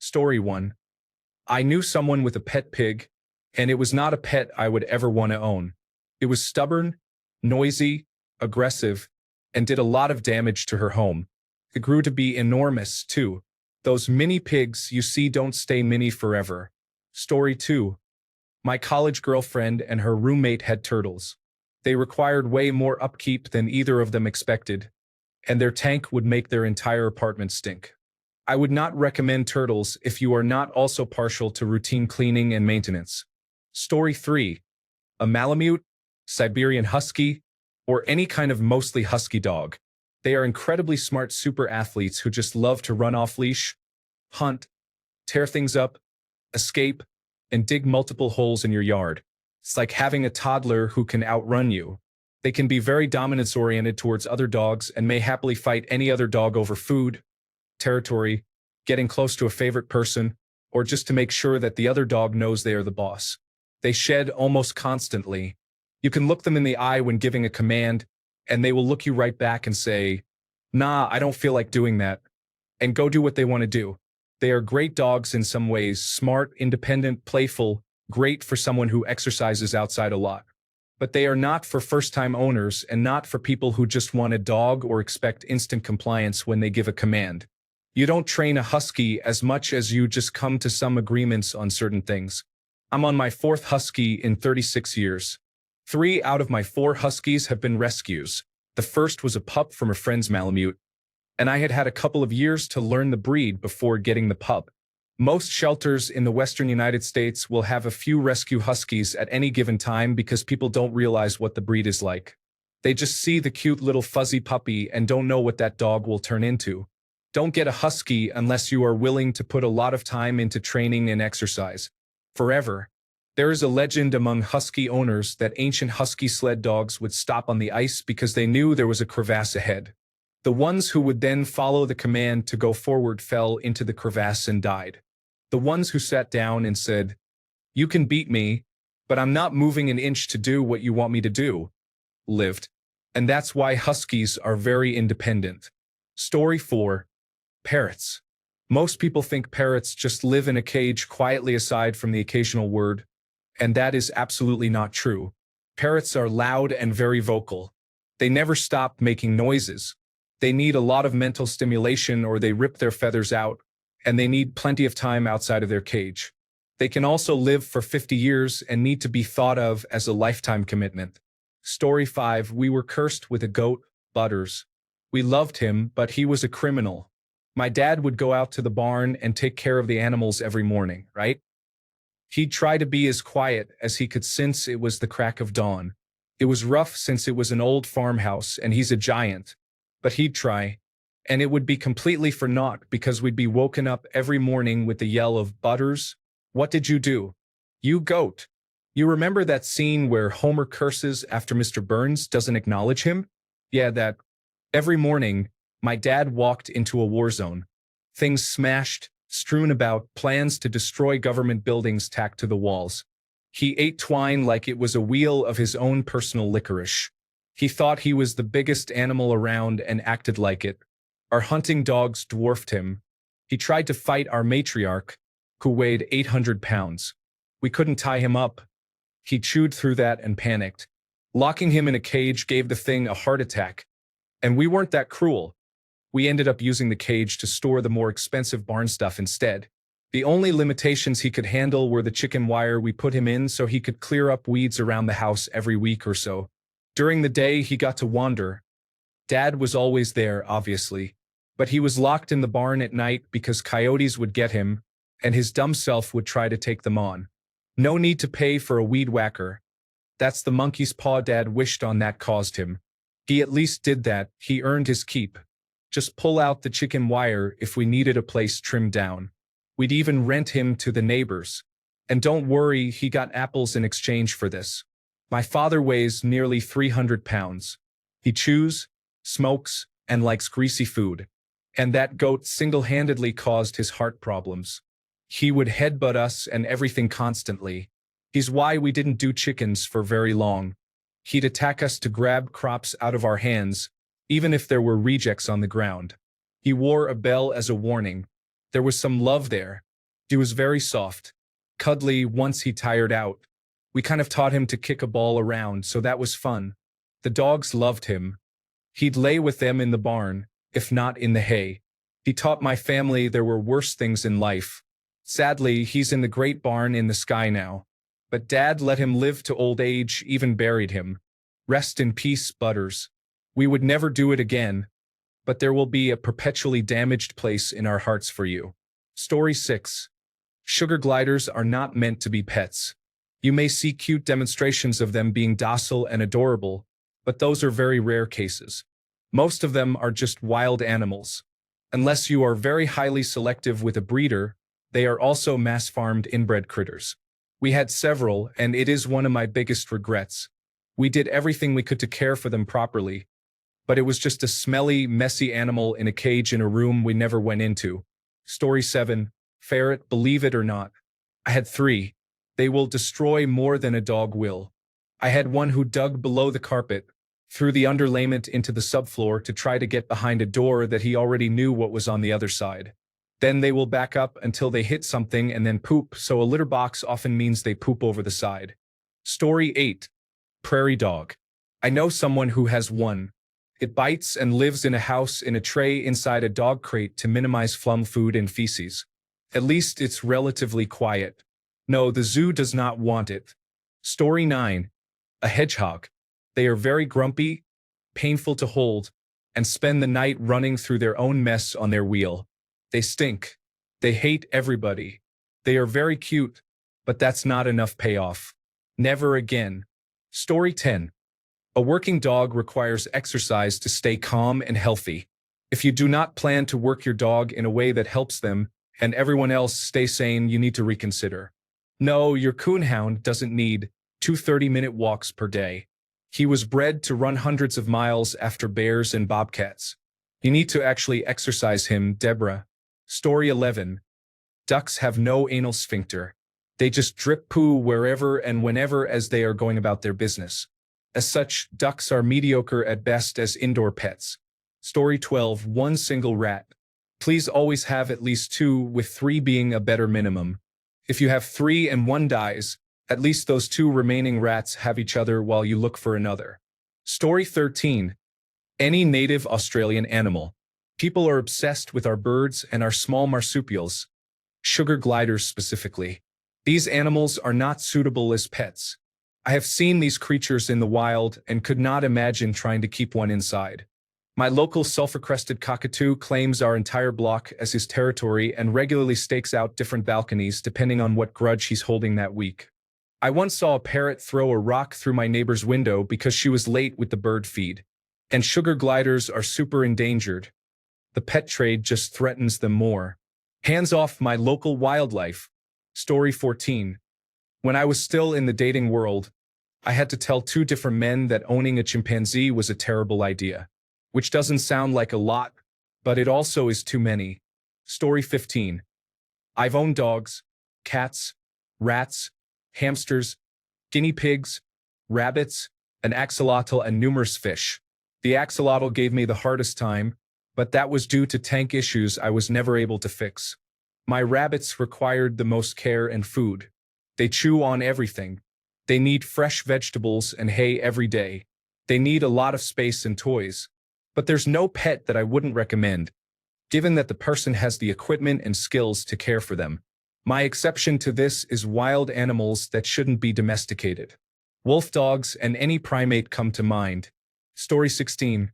Story 1. I knew someone with a pet pig, and it was not a pet I would ever want to own. It was stubborn, noisy, aggressive, and did a lot of damage to her home. It grew to be enormous, too. Those mini pigs you see don't stay mini forever. Story 2. My college girlfriend and her roommate had turtles. They required way more upkeep than either of them expected, and their tank would make their entire apartment stink. I would not recommend turtles if you are not also partial to routine cleaning and maintenance. Story 3. A Malamute, Siberian Husky, or any kind of mostly husky dog. They are incredibly smart super athletes who just love to run off leash, hunt, tear things up, escape, and dig multiple holes in your yard. It's like having a toddler who can outrun you. They can be very dominance-oriented towards other dogs and may happily fight any other dog over food, territory, getting close to a favorite person, or just to make sure that the other dog knows they are the boss. They shed almost constantly. You can look them in the eye when giving a command, and they will look you right back and say, "Nah, I don't feel like doing that," and go do what they want to do. They are great dogs in some ways, smart, independent, playful, great for someone who exercises outside a lot. But they are not for first-time owners and not for people who just want a dog or expect instant compliance when they give a command. You don't train a husky as much as you just come to some agreements on certain things. I'm on my 4th husky in 36 years. 3 out of my 4 huskies have been rescues. The first was a pup from a friend's Malamute, and I had had a couple of years to learn the breed before getting the pup. Most shelters in the western United States will have a few rescue huskies at any given time because people don't realize what the breed is like. They just see the cute little fuzzy puppy and don't know what that dog will turn into. Don't get a husky unless you are willing to put a lot of time into training and exercise. Forever. There is a legend among husky owners that ancient husky sled dogs would stop on the ice because they knew there was a crevasse ahead. The ones who would then follow the command to go forward fell into the crevasse and died. The ones who sat down and said, "You can beat me, but I'm not moving an inch to do what you want me to do," lived. And that's why huskies are very independent. Story 4. Parrots. Most people think parrots just live in a cage quietly aside from the occasional word, and that is absolutely not true. Parrots are loud and very vocal. They never stop making noises. They need a lot of mental stimulation or they rip their feathers out, and they need plenty of time outside of their cage. They can also live for 50 years and need to be thought of as a lifetime commitment. Story 5. We were cursed with a goat, Butters. We loved him, but he was a criminal. My dad would go out to the barn and take care of the animals every morning, right? He'd try to be as quiet as he could since it was the crack of dawn. It was rough since it was an old farmhouse and he's a giant, but he'd try. And it would be completely for naught because we'd be woken up every morning with the yell of, "Butters, what did you do? You goat." You remember that scene where Homer curses after Mr. Burns doesn't acknowledge him? Yeah, that. Every morning, my dad walked into a war zone. Things smashed, strewn about, plans to destroy government buildings tacked to the walls. He ate twine like it was a wheel of his own personal licorice. He thought he was the biggest animal around and acted like it. Our hunting dogs dwarfed him. He tried to fight our matriarch, who weighed 800 pounds. We couldn't tie him up. He chewed through that and panicked. Locking him in a cage gave the thing a heart attack. And we weren't that cruel. We ended up using the cage to store the more expensive barn stuff instead. The only limitations he could handle were the chicken wire we put him in so he could clear up weeds around the house every week or so. During the day, he got to wander. Dad was always there, obviously. But he was locked in the barn at night because coyotes would get him, and his dumb self would try to take them on. No need to pay for a weed whacker. That's the monkey's paw Dad wished on that caused him. He at least did that. He earned his keep. Just pull out the chicken wire if we needed a place trimmed down. We'd even rent him to the neighbors. And don't worry, he got apples in exchange for this. My father weighs nearly 300 pounds. He chews, smokes, and likes greasy food. And that goat single-handedly caused his heart problems. He would headbutt us and everything constantly. He's why we didn't do chickens for very long. He'd attack us to grab crops out of our hands, even if there were rejects on the ground. He wore a bell as a warning. There was some love there, He was very soft, cuddly once he tired out. We kind of taught him to kick a ball around, so that was fun. The dogs loved him. He'd lay with them in the barn, if not in the hay. He taught my family there were worse things in life. Sadly, he's in the great barn in the sky now. But Dad let him live to old age, even buried him. Rest in peace, Butters. We would never do it again, but there will be a perpetually damaged place in our hearts for you. Story 6. Sugar gliders are not meant to be pets. You may see cute demonstrations of them being docile and adorable, but those are very rare cases. Most of them are just wild animals. Unless you are very highly selective with a breeder, they are also mass-farmed inbred critters. We had several, and it is one of my biggest regrets. We did everything we could to care for them properly, but it was just a smelly, messy animal in a cage in a room we never went into. Story 7. Ferret, believe it or not. I had 3. They will destroy more than a dog will. I had one who dug below the carpet, through the underlayment into the subfloor to try to get behind a door that he already knew what was on the other side. Then they will back up until they hit something and then poop, so a litter box often means they poop over the side. Story 8. Prairie dog. I know someone who has one. It bites and lives in a house in a tray inside a dog crate to minimize flum food and feces. At least it's relatively quiet. No, the zoo does not want it. Story 9. A hedgehog. They are very grumpy, painful to hold, and spend the night running through their own mess on their wheel. They stink. They hate everybody. They are very cute, but that's not enough payoff. Never again. Story 10. A working dog requires exercise to stay calm and healthy. If you do not plan to work your dog in a way that helps them and everyone else stay sane, you need to reconsider. No, your coonhound doesn't need 2 30-minute walks per day. He was bred to run hundreds of miles after bears and bobcats. You need to actually exercise him, Deborah. Story 11. Ducks have no anal sphincter. They just drip poo wherever and whenever as they are going about their business. As such, ducks are mediocre at best as indoor pets. Story 12. One single rat. Please always have at least 2, with 3 being a better minimum. If you have 3 and 1 dies, at least those 2 remaining rats have each other while you look for another. Story 13. Any native Australian animal. People are obsessed with our birds and our small marsupials, sugar gliders specifically. These animals are not suitable as pets. I have seen these creatures in the wild and could not imagine trying to keep one inside. My local sulfur-crested cockatoo claims our entire block as his territory and regularly stakes out different balconies depending on what grudge he's holding that week. I once saw a parrot throw a rock through my neighbor's window because she was late with the bird feed. And sugar gliders are super endangered. The pet trade just threatens them more. Hands off my local wildlife. Story 14. When I was still in the dating world, I had to tell 2 different men that owning a chimpanzee was a terrible idea. Which doesn't sound like a lot, but it also is too many. Story 15. I've owned dogs, cats, rats, hamsters, guinea pigs, rabbits, an axolotl, and numerous fish. The axolotl gave me the hardest time, but that was due to tank issues I was never able to fix. My rabbits required the most care and food. They chew on everything. They need fresh vegetables and hay every day. They need a lot of space and toys. But there's no pet that I wouldn't recommend, given that the person has the equipment and skills to care for them. My exception to this is wild animals that shouldn't be domesticated. Wolf dogs and any primate come to mind. Story 16.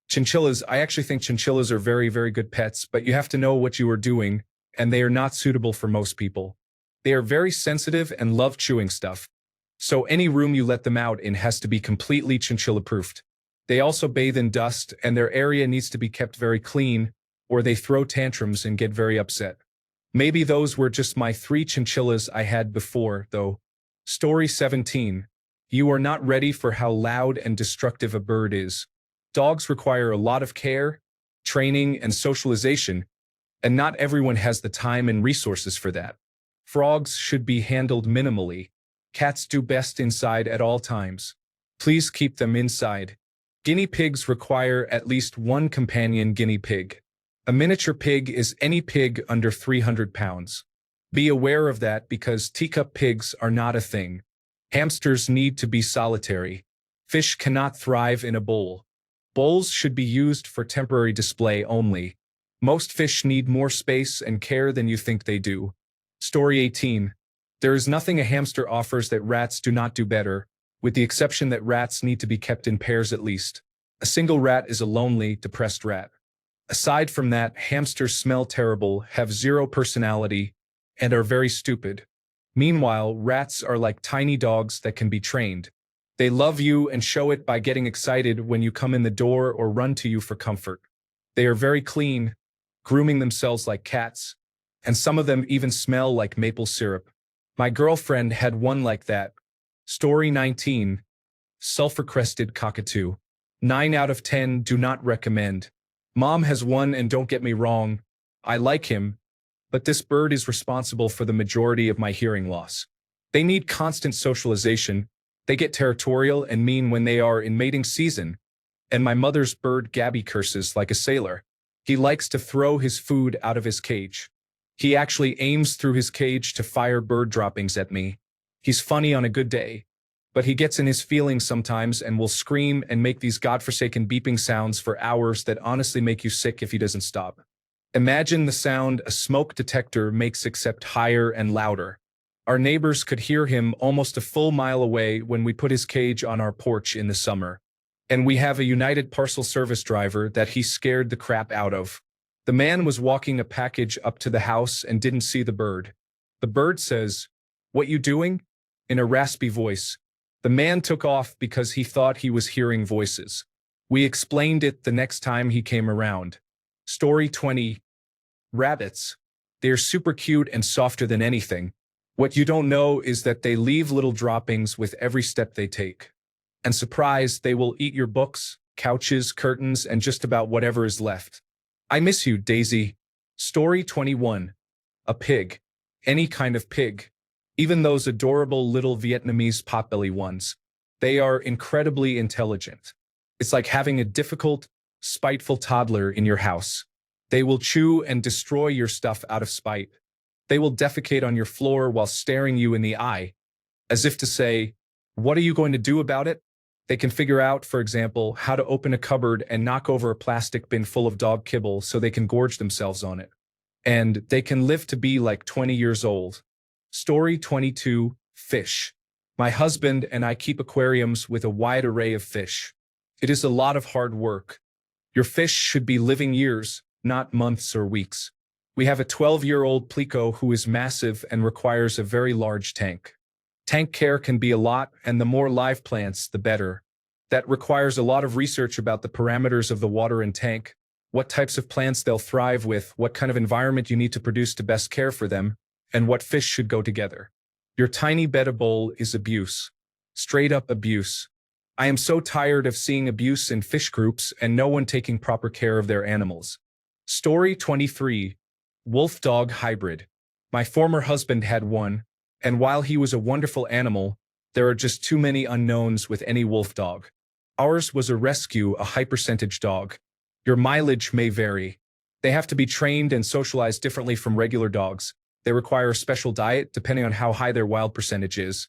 Chinchillas. I actually think chinchillas are very, very good pets, but you have to know what you are doing, and they are not suitable for most people. They are very sensitive and love chewing stuff, so any room you let them out in has to be completely chinchilla-proofed. They also bathe in dust, and their area needs to be kept very clean, or they throw tantrums and get very upset. Maybe those were just my 3 chinchillas I had before, though. Story 17. You are not ready for how loud and destructive a bird is. Dogs require a lot of care, training, and socialization, and not everyone has the time and resources for that. Frogs should be handled minimally. Cats do best inside at all times. Please keep them inside. Guinea pigs require at least 1 companion guinea pig. A miniature pig is any pig under 300 pounds. Be aware of that because teacup pigs are not a thing. Hamsters need to be solitary. Fish cannot thrive in a bowl. Bowls should be used for temporary display only. Most fish need more space and care than you think they do. Story 18. There is nothing a hamster offers that rats do not do better, with the exception that rats need to be kept in pairs at least. A single rat is a lonely, depressed rat. Aside from that, hamsters smell terrible, have zero personality, and are very stupid. Meanwhile, rats are like tiny dogs that can be trained. They love you and show it by getting excited when you come in the door or run to you for comfort. They are very clean, grooming themselves like cats, and some of them even smell like maple syrup. My girlfriend had one like that. Story 19. Sulfur-crested cockatoo. 9 out of 10 do not recommend. Mom has one, and don't get me wrong, I like him, but this bird is responsible for the majority of my hearing loss. They need constant socialization. They get territorial and mean when they are in mating season. And my mother's bird Gabby curses like a sailor. He likes to throw his food out of his cage. He actually aims through his cage to fire bird droppings at me. He's funny on a good day, but he gets in his feelings sometimes and will scream and make these godforsaken beeping sounds for hours that honestly make you sick if he doesn't stop. Imagine the sound a smoke detector makes except higher and louder. Our neighbors could hear him almost a full mile away when we put his cage on our porch in the summer. And we have a United Parcel Service driver that he scared the crap out of. The man was walking a package up to the house and didn't see the bird. The bird says, "What you doing?" in a raspy voice. The man took off because he thought he was hearing voices. We explained it the next time he came around. Story 20. Rabbits. They're super cute and softer than anything. What you don't know is that they leave little droppings with every step they take. And surprise, they will eat your books, couches, curtains, and just about whatever is left. I miss you, Daisy. Story 21. A pig. Any kind of pig. Even those adorable little Vietnamese potbelly ones. They are incredibly intelligent. It's like having a difficult, spiteful toddler in your house. They will chew and destroy your stuff out of spite. They will defecate on your floor while staring you in the eye, as if to say, "What are you going to do about it?" They can figure out, for example, how to open a cupboard and knock over a plastic bin full of dog kibble so they can gorge themselves on it. And they can live to be like 20 years old. Story 22. Fish. My husband and I keep aquariums with a wide array of fish. It is a lot of hard work. Your fish should be living years, not months or weeks. We have a 12-year-old Plico who is massive and requires a very large tank. Tank care can be a lot, and the more live plants, the better. That requires a lot of research about the parameters of the water and tank, what types of plants they'll thrive with, what kind of environment you need to produce to best care for them, and what fish should go together. Your tiny betta bowl is abuse. Straight up abuse. I am so tired of seeing abuse in fish groups and no one taking proper care of their animals. Story 23. Wolf-dog hybrid. My former husband had one, and while he was a wonderful animal, there are just too many unknowns with any wolf dog. Ours was a rescue, a high-percentage dog. Your mileage may vary. They have to be trained and socialized differently from regular dogs. They require a special diet depending on how high their wild percentage is.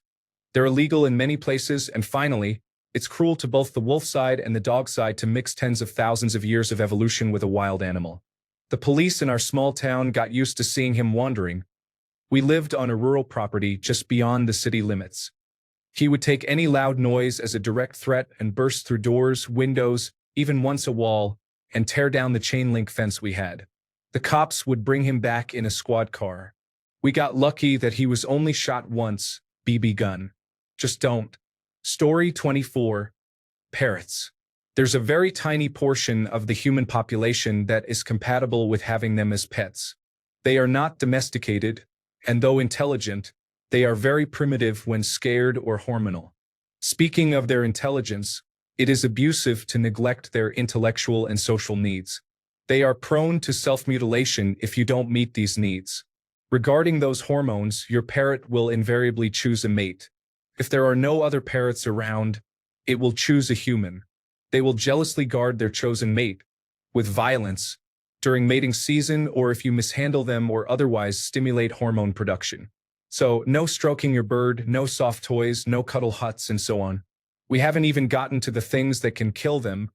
They're illegal in many places, and finally, it's cruel to both the wolf side and the dog side to mix tens of thousands of years of evolution with a wild animal. The police in our small town got used to seeing him wandering. We lived on a rural property just beyond the city limits. He would take any loud noise as a direct threat and burst through doors, windows, even once a wall, and tear down the chain-link fence we had. The cops would bring him back in a squad car. We got lucky that he was only shot once, BB gun. Just don't. Story 24. Parrots. There's a very tiny portion of the human population that is compatible with having them as pets. They are not domesticated, and though intelligent, they are very primitive when scared or hormonal. Speaking of their intelligence, it is abusive to neglect their intellectual and social needs. They are prone to self-mutilation if you don't meet these needs. Regarding those hormones, your parrot will invariably choose a mate. If there are no other parrots around, it will choose a human. They will jealously guard their chosen mate. With violence. during mating season or if you mishandle them or otherwise stimulate hormone production. So no stroking your bird, no soft toys, no cuddle huts, and so on. We haven't even gotten to the things that can kill them,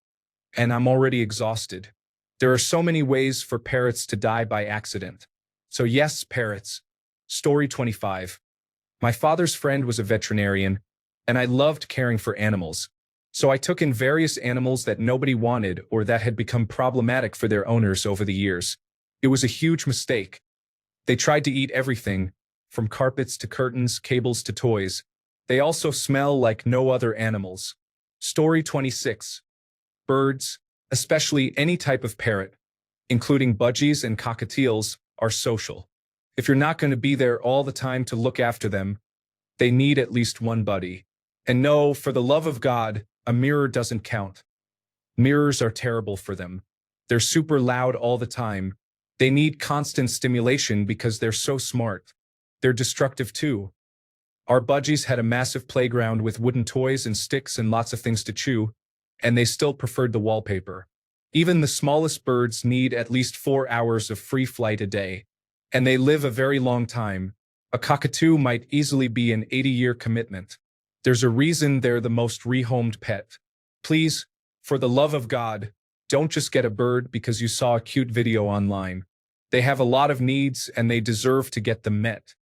and I'm already exhausted. There are so many ways for parrots to die by accident. So yes, parrots. Story 25. My father's friend was a veterinarian, and I loved caring for animals. So I took in various animals that nobody wanted or that had become problematic for their owners over the years. It was a huge mistake. They tried to eat everything, from carpets to curtains, cables to toys. They also smell like no other animals. Story 26. Birds, especially any type of parrot, including budgies and cockatiels, are social. If you're not going to be there all the time to look after them, they need at least one buddy. And no, for the love of God, a mirror doesn't count. Mirrors are terrible for them. They're super loud all the time. They need constant stimulation because they're so smart. They're destructive too. Our budgies had a massive playground with wooden toys and sticks and lots of things to chew, and they still preferred the wallpaper. Even the smallest birds need at least 4 hours of free flight a day, and they live a very long time. A cockatoo might easily be an 80-year commitment. There's a reason they're the most rehomed pet. Please, for the love of God, don't just get a bird because you saw a cute video online. They have a lot of needs and they deserve to get them met.